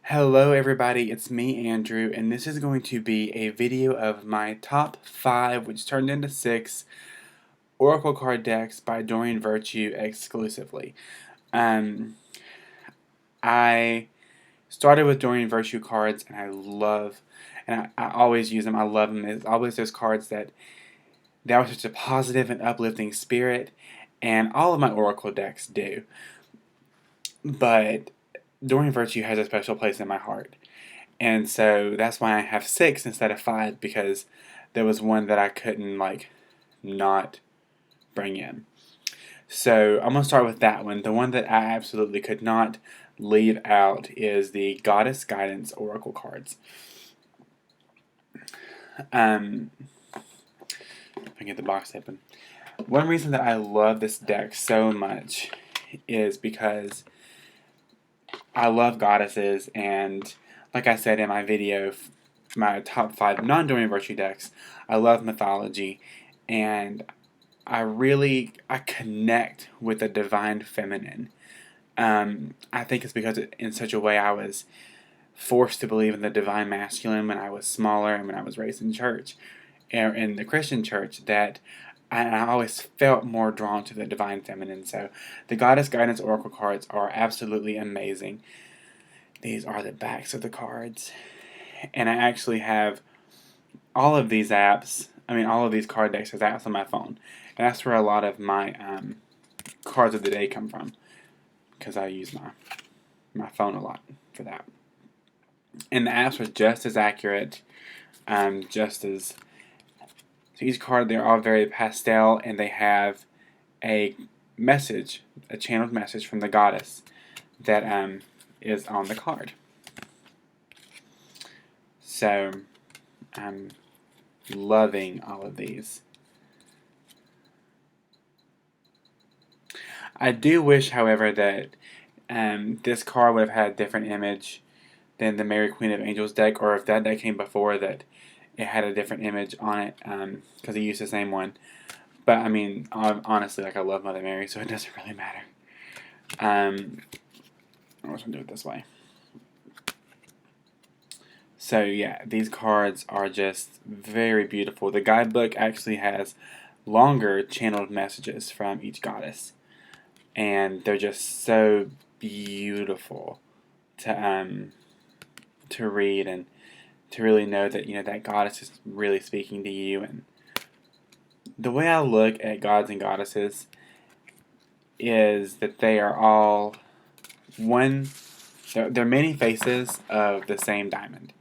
Hello everybody, it's me Andrew, and this is going to be a video of my top 5, which turned into 6, Oracle card decks by Doreen Virtue exclusively. Um, I started with Doreen Virtue cards, and I always use them. I love them. It's always those cards that have such a positive and uplifting spirit, and all of my Oracle decks do. But Doreen Virtue has a special place in my heart. And so that's why I have 6 instead of 5, because there was one that I couldn't not bring in. So I'm going to start with that one. The one that I absolutely could not leave out is the Goddess Guidance Oracle cards. If I can get the box open. One reason that I love this deck so much is because I love goddesses, and like I said in my video, my top 5 non-Doreen Virtue decks, I love mythology, and I connect with the divine feminine. I think it's because in such a way I was forced to believe in the divine masculine when I was smaller and when I was raised in church, in the Christian church, that I always felt more drawn to the divine feminine. So the Goddess Guidance Oracle cards are absolutely amazing. These are the backs of the cards. And I actually have all of these all of these card decks as apps on my phone. And that's where a lot of my cards of the day come from, because I use my phone a lot for that. And the apps are just as accurate, so each card, they're all very pastel, and they have a message, a channeled message from the goddess that is on the card. So I'm loving all of these. I do wish, however, that this card would have had a different image than the Mary Queen of Angels deck, or if that deck came before, that it had a different image on it, because he used the same one. But I mean, honestly, I love Mother Mary, so it doesn't really matter. I'm just gonna do it this way. So yeah, these cards are just very beautiful. The guidebook actually has longer channeled messages from each goddess, and they're just so beautiful to read, and to really know that that goddess is really speaking to you. And the way I look at gods and goddesses is that they are all one. They're many faces of the same diamond.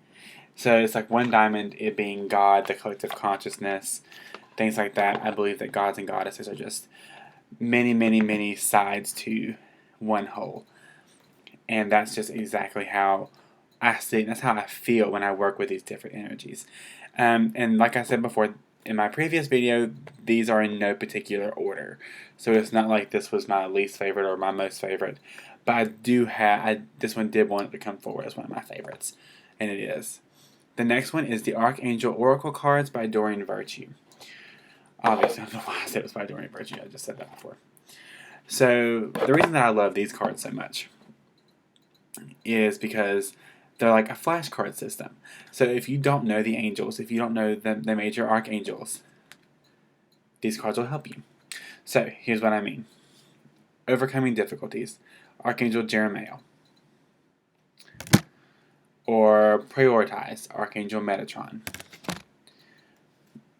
So it's like one diamond, it being God, the collective consciousness, things like that. I believe that gods and goddesses are just many, many, many sides to one whole. And that's just exactly how I see it. That's how I feel when I work with these different energies. And like I said before, in my previous video, these are in no particular order. So it's not like this was my least favorite or my most favorite. But I do have, this one did want it to come forward as one of my favorites. And it is. The next one is the Archangel Oracle cards by Doreen Virtue. Obviously, I don't know why I said it was by Doreen Virtue. I just said that before. So the reason that I love these cards so much is because they're like a flashcard system. So if you don't know the angels, if you don't know the major archangels, these cards will help you. So here's what I mean. Overcoming difficulties, Archangel Jeremiah. Or prioritize, Archangel Metatron.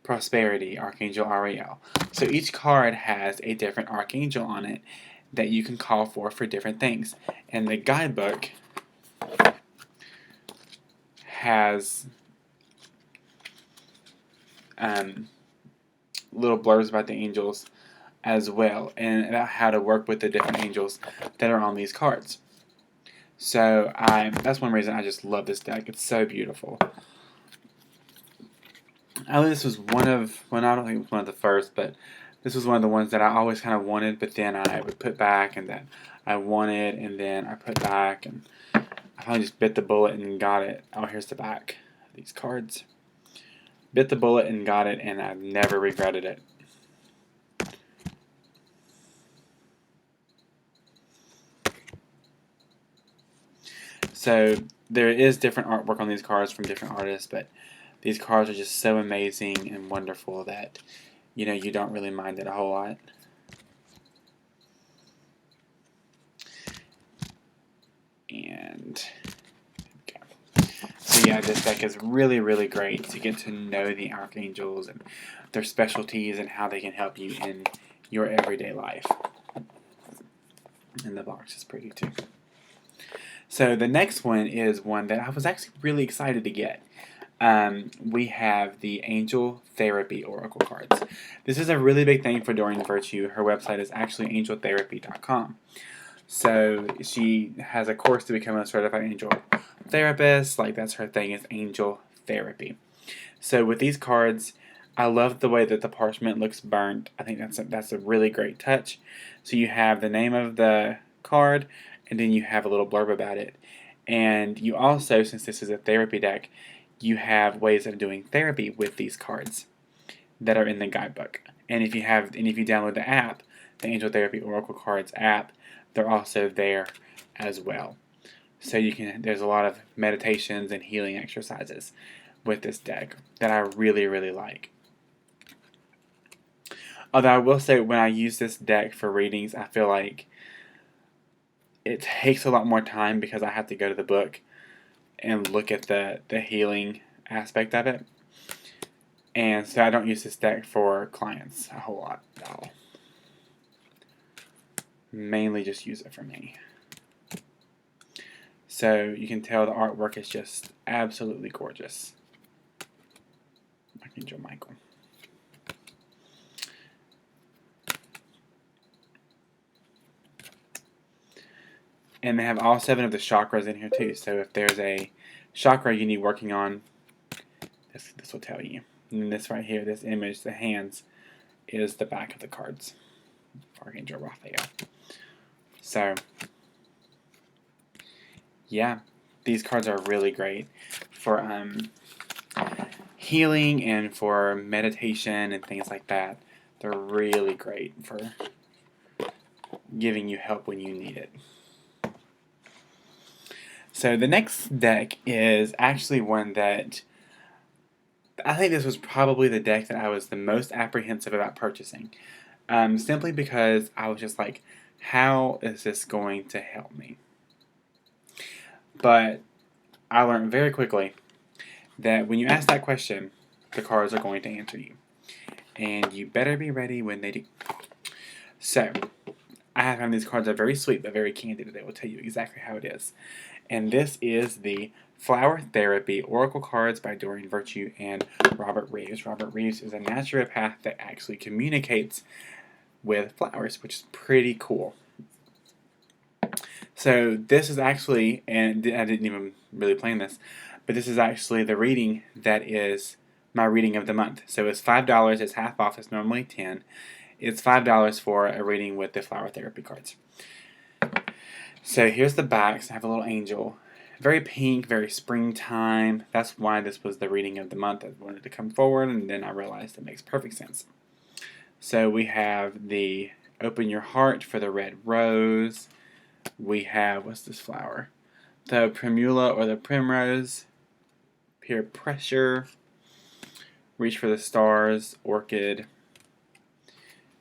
Prosperity, Archangel Ariel. So each card has a different archangel on it that you can call for different things. And the guidebook has little blurbs about the angels as well, and about how to work with the different angels that are on these cards. So that's one reason I just love this deck. It's so beautiful. This was I don't think it was one of the first, but this was one of the ones that I always kind of wanted, but then I would put back, and then I wanted, and then I put back, and I finally just bit the bullet and got it. Oh, here's the back of these cards. Bit the bullet and got it, and I've never regretted it. So there is different artwork on these cards from different artists, but these cards are just so amazing and wonderful that, you know, you don't really mind it a whole lot. And so yeah, this deck is really, really great to get to know the archangels and their specialties and how they can help you in your everyday life. And the box is pretty too. So the next one is one that I was actually really excited to get. We have the Angel Therapy Oracle cards. This is a really big thing for Doreen Virtue. Her website is actually angeltherapy.com. So she has a course to become a certified angel therapist. Like, that's her thing, is angel therapy. So with these cards, I love the way that the parchment looks burnt. I think that's a really great touch. So you have the name of the card, and then you have a little blurb about it. And you also, since this is a therapy deck, you have ways of doing therapy with these cards that are in the guidebook. And if you download the app, the Angel Therapy Oracle Cards app, they're also there as well. So there's a lot of meditations and healing exercises with this deck that I really, really like. Although I will say, when I use this deck for readings, I feel like it takes a lot more time because I have to go to the book and look at the healing aspect of it. And so I don't use this deck for clients a whole lot at all. Mainly just use it for me. So you can tell the artwork is just absolutely gorgeous. Archangel Michael. And they have all 7 of the chakras in here too. So if there's a chakra you need working on, this will tell you. And this right here, this image, the hands, is the back of the cards. Archangel Raphael. So, yeah, these cards are really great for healing and for meditation and things like that. They're really great for giving you help when you need it. So the next deck is actually one that I think this was probably the deck that I was the most apprehensive about purchasing. Simply because I was just like, how is this going to help me? But I learned very quickly that when you ask that question, the cards are going to answer you. And you better be ready when they do. So, I have found these cards are very sweet but very candid. They will tell you exactly how it is. And this is the Flower Therapy Oracle Cards by Doreen Virtue and Robert Reeves. Robert Reeves is a naturopath that actually communicates with flowers, which is pretty cool. So this is actually, and I didn't even really plan this, but this is actually the reading that is my reading of the month. So it's $5. It's half off. It's normally $10. It's $5 for a reading with the Flower Therapy cards. So here's the backs. I have a little angel. Very pink, very springtime. That's why this was the reading of the month. I wanted to come forward, and then I realized it makes perfect sense. So we have the Open Your Heart for the red rose. We have, what's this flower? The primula or the primrose. Peer pressure. Reach for the stars, orchid.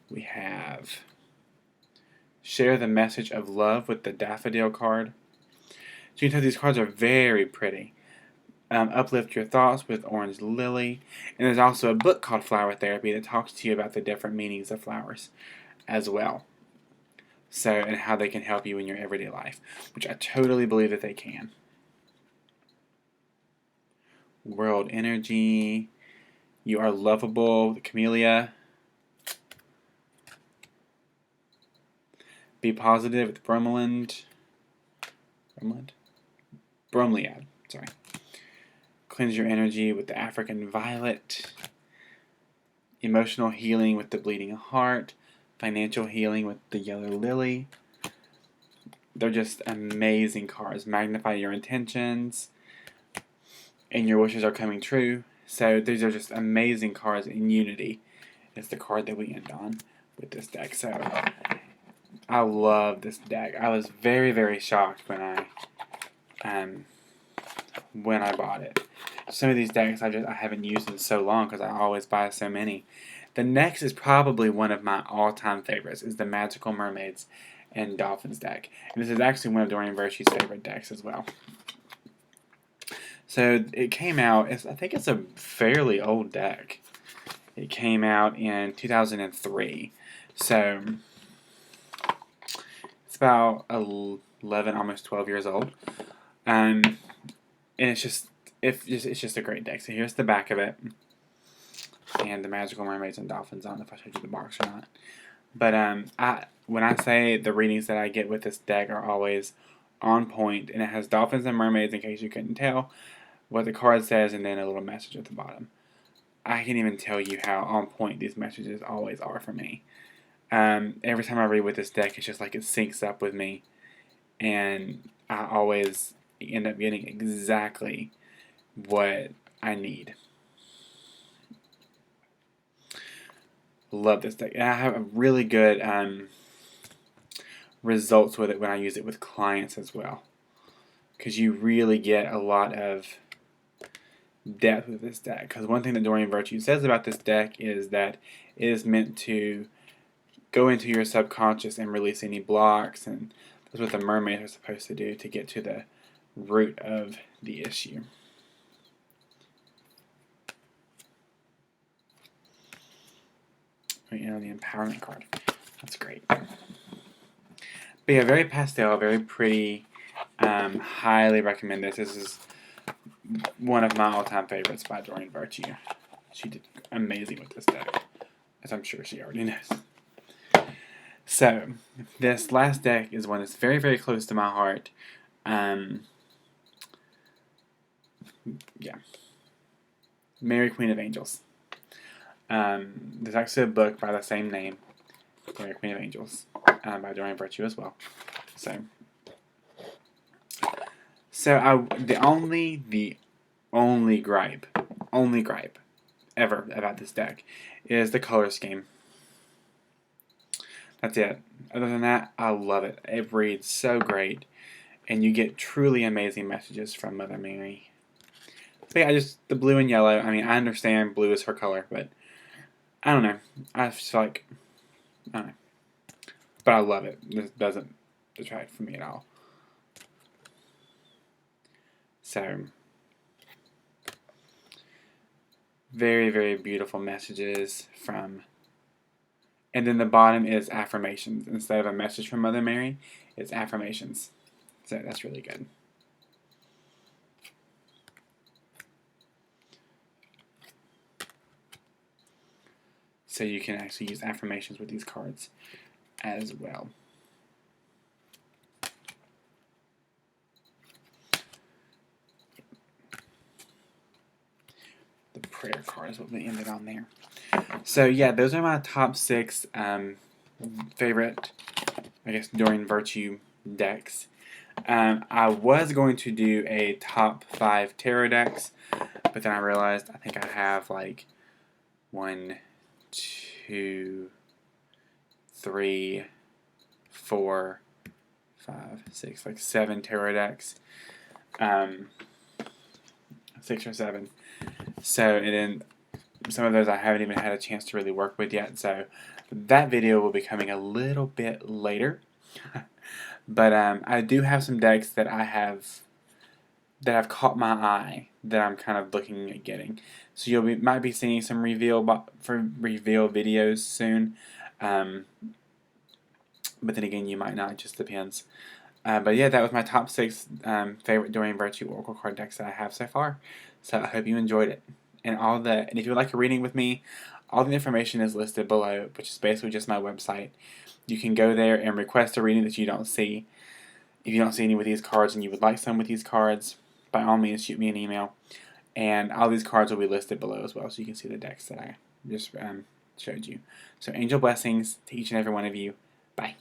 We have Share the Message of Love with the daffodil card. So you can tell these cards are very pretty. Uplift Your Thoughts with orange lily. And there's also a book called Flower Therapy that talks to you about the different meanings of flowers as well. So, and how they can help you in your everyday life, which I totally believe that they can. World Energy. You Are Lovable, the Camellia. Be Positive with Bromeliad. Sorry. Cleanse Your Energy with the African Violet. Emotional Healing with the Bleeding Heart. Financial Healing with the Yellow Lily. They're just amazing cards. Magnify Your Intentions. And Your Wishes Are Coming True. So these are just amazing cards. In Unity is the card that we end on with this deck. So I love this deck. I was very, very shocked when I when I bought it. Some of these decks I haven't used in so long because I always buy so many. The next is probably one of my all-time favorites, is the Magical Mermaids and Dolphins deck. And this is actually one of Doreen Virtue's favorite decks as well. So it came out, I think it's a fairly old deck. It came out in 2003. So it's about 11, almost 12 years old. And it's just a great deck. So here's the back of it. And the Magical Mermaids and Dolphins. I don't know if I showed you the box or not. But when I say the readings that I get with this deck are always on point, and it has dolphins and mermaids in case you couldn't tell, what the card says, and then a little message at the bottom. I can't even tell you how on point these messages always are for me. Every time I read with this deck, it's just like it syncs up with me, and I always end up getting exactly what I need. Love this deck. And I have a really good results with it when I use it with clients as well, because you really get a lot of depth with this deck. Because one thing that Doreen Virtue says about this deck is that it is meant to go into your subconscious and release any blocks, and that's what the mermaids are supposed to do to get to the root of the issue. The empowerment card. That's great. But yeah, very pastel, very pretty. Highly recommend this. This is one of my all-time favorites by Doreen Virtue. She did amazing with this deck, as I'm sure she already knows. So, this last deck is one that's very, very close to my heart. Yeah. Mary, Queen of Angels. There's actually a book by the same name, Mary, Queen of Angels, by Doreen Virtue as well. The only gripe ever about this deck is the color scheme. That's it. Other than that, I love it. It reads so great, and you get truly amazing messages from Mother Mary. But yeah, just the blue and yellow. I mean, I understand blue is her color, but I don't know. I just feel like, I don't know. But I love it. This doesn't detract from me at all. So, very, very beautiful messages from, and then the bottom is affirmations. Instead of a message from Mother Mary, it's affirmations. So that's really good. So you can actually use affirmations with these cards as well. The prayer card is what we ended on there. So yeah, those are my top 6 favorite, I guess, Doreen Virtue decks. I was going to do a top 5 tarot decks, but then I realized I think I have like 1, 2, 3, 4, 5, 6, like 7 tarot decks. 6 or 7. So, and then some of those I haven't even had a chance to really work with yet. So that video will be coming a little bit later. But I do have some decks that have caught my eye that I'm kind of looking at getting. So might be seeing some reveal videos soon. But then again, you might not. It just depends. But yeah, that was my top 6 favorite Doreen Virtue Oracle card decks that I have so far. So I hope you enjoyed it. And if you would like a reading with me, all the information is listed below, which is basically just my website. You can go there and request a reading that you don't see. If you don't see any with these cards and you would like some with these cards, by all means shoot me an email. And all these cards will be listed below as well, so you can see the decks that I just showed you. So angel blessings to each and every one of you. Bye.